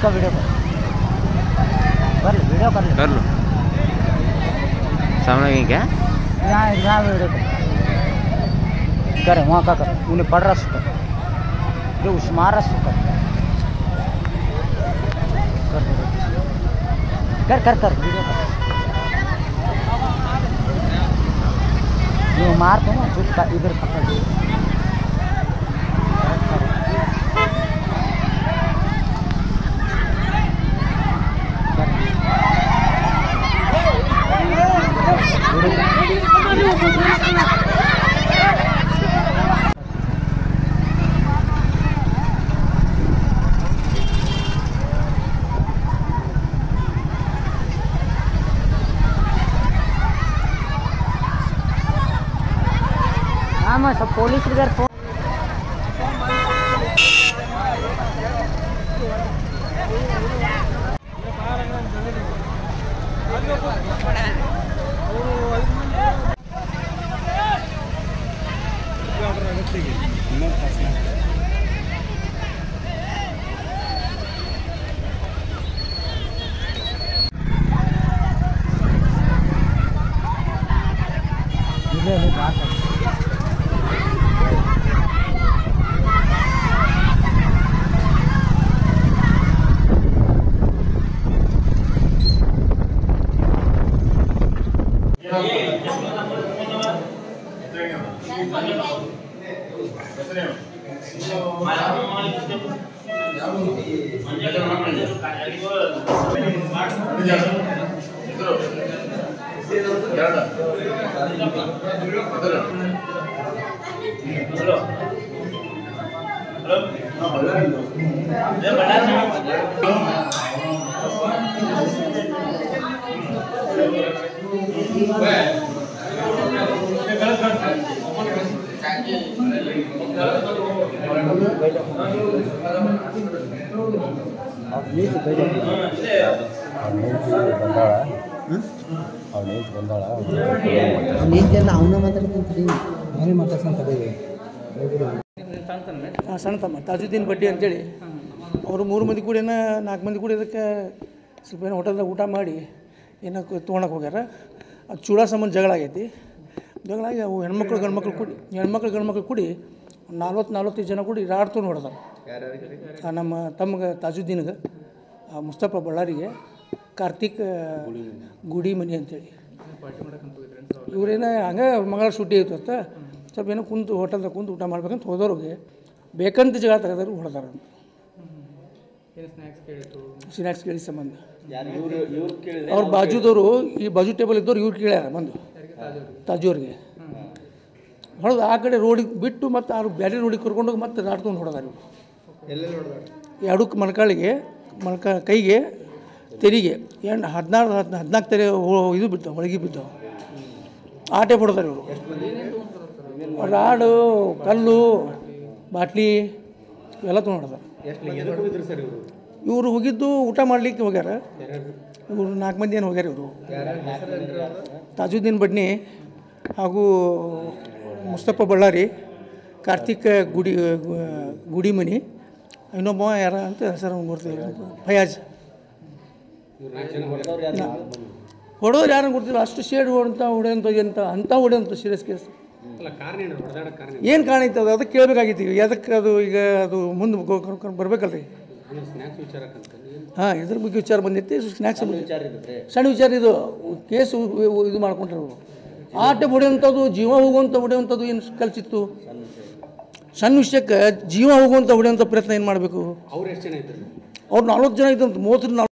उसका वीडियो कर वीडियो कर लो सामने कहीं क्या यहाँ वीडियो करे वहाँ का कर उन्हें पढ़ रहा सुकर जो उस मारा सुकर कर कर कर वीडियो कर जो मार तो ना चुप का इधर पकड़ हाँ सब पुलिस इधर फोन ಸಣ್ಣತಮ್ಮ ತಾಜುದ್ದೀನ್ ಬಡ್ಡಿ ಅಂತೇಳಿ ಅವರು 3 ಮಂದಿ ಕೂಡ 4 ಮಂದಿ ಕೂಡ ಇದಕ್ಕೆ ಸ್ವಲ್ಪ ಏನೋ ಹೋಟೆಲ್ದಾಗ ಊಟ ಮಾಡಿ ಏನೋ ತೊಗೊಳಕ್ಕೆ ಹೋಗ್ಯಾರ. ಅದು ಚೂಡ ಸಂಬಂಧ ಜಗಳ ಆಗೈತಿ. ಜಗಳ ಆಗಿ ಅವು ಹೆಣ್ಮಕ್ಳು ಗಂಡ್ಮಕ್ಳು ಕೂಡಿ 40-45 ಜನ ಕೂಡಿ ರಾಡ್ತೊಂಡು ಹೊಡೆದಾರೆ. ನಮ್ಮ ತಮ್ಮಗೆ ತಾಜುದ್ದೀನ್ಗೆ, ಮುಸ್ತಫಾ ಬಳ್ಳಾರಿಗೆ, ಕಾರ್ತಿಕ್ ಗುಡಿ ಮನಿ ಅಂತೇಳಿ ಇವರೇನೋ ಹಂಗೆ ಮಂಗಳ ಸುಟ್ಟಿ ಐತೆ ಅಂತ ಸ್ವಲ್ಪ ಏನೋ ಕುಂತು ಹೋಟೆಲ್ದಾಗ ಕುಂತು ಊಟ ಮಾಡ್ಬೇಕಂತ ಹೋದವ್ರಿಗೆ ಬೇಕಂತ ಜಗಳ ತೆಗೆದ್ರು ಹೊಡೆದಾರ. ಸ್ನ್ಯಾಕ್ಸ್ ಕೇಳಿ ಸಂಬಂಧ ಅವ್ರ ಬಾಜುದವರು ಈ ಬಾಜು ಟೇಬಲ್ ಇದ್ದವ್ರು ಇವ್ರು ಕೇಳ್ಯಾರ ಬಂದು ತಾಜೂರಿಗೆ ಹೊಡೆದು ಆ ಕಡೆ ರೋಡಿಗೆ ಬಿಟ್ಟು ಮತ್ತು ಅವ್ರು ಬೇರೆ ರೋಡಿಗೆ ಕರ್ಕೊಂಡೋಗಿ ಮತ್ತೆ ನಾಡ್ಕೊಂಡು ಹೊಡೆದಾರ. ಇವರು ಎರಡಕ್ಕೆ ಕೈಗೆ ತೆರಿಗೆ 14 ತೆರೆ ಇದು ಬಿದ್ದಾವೆ, ಒಳಗೆ ಬಿದ್ದಾವೆ. ಆಟೆ ಹೊಡೆದಾರೆ ಇವರು. ರಾಡು, ಕಲ್ಲು, ಬಾಟ್ಲಿ ಇವೆಲ್ಲ ತೊಗೊಂಡು ಹೊಡೆದಾರೆ. ಇವರು ಹೋಗಿದ್ದು ಊಟ ಮಾಡಲಿಕ್ಕೆ ಹೋಗ್ಯಾರ. ಇವರು 4 ಮಂದಿ ಏನು ಹೋಗ್ಯಾರ. ಇವರು ತಾಜುದ್ದೀನ್ ಬಡ್ನಿ ಹಾಗೂ ಮುಸ್ತಫಾ ಬಳ್ಳಾರಿ, ಕಾರ್ತಿಕ್ ಗುಡಿ ಮನಿ, ಇನ್ನೊಬ್ಬ ಯಾರ ಅಂತ ಹೆಸರು ಗೊತ್ತಿಲ್ಲ, ಫಯಾಜ್. ಹೊಡೋರು ಯಾರನ್ನು ಗೊತ್ತಿಲ್ಲ. ಅಷ್ಟು ಶೇಡ್ ಹೊಡೆಯಂಥ ಸೀರಿಯಸ್ ಕೇಸ್. ಏನು ಕಾರಣ ಇತ್ತು ಅದಕ್ಕೆ ಕೇಳಬೇಕಾಗಿತ್ತು. ಅದಕ್ಕೆ ಅದು ಈಗ ಅದು ಮುಂದೆ ಬರ್ಬೇಕಲ್ರಿ. ಹಾಂ, ಇದ್ರ ಬಗ್ಗೆ ವಿಚಾರ ಬಂದೈತಿ. ಸ್ನ್ಯಾಕ್ಸ್ ಸಣ್ಣ ವಿಚಾರ ಇದು. ಕೇಸು ಇದು ಮಾಡ್ಕೊಂಡ್ರು. ಆಟೆ ಹೊಡೆಯುವಂಥದ್ದು, ಜೀವ ಹೊಡೆಯುವಂಥದ್ದು ಏನು ಕಲಿಸಿತ್ತು. ಸಣ್ಣ ವಿಷಯಕ್ಕೆ ಜೀವ ಹೋಗುವಂಥ ಹೊಡೆಯುವಂಥ ಪ್ರಯತ್ನ ಏನು ಮಾಡಬೇಕು. ಅವ್ರು 40 ಜನ ಇದ್ದಂತ 30-40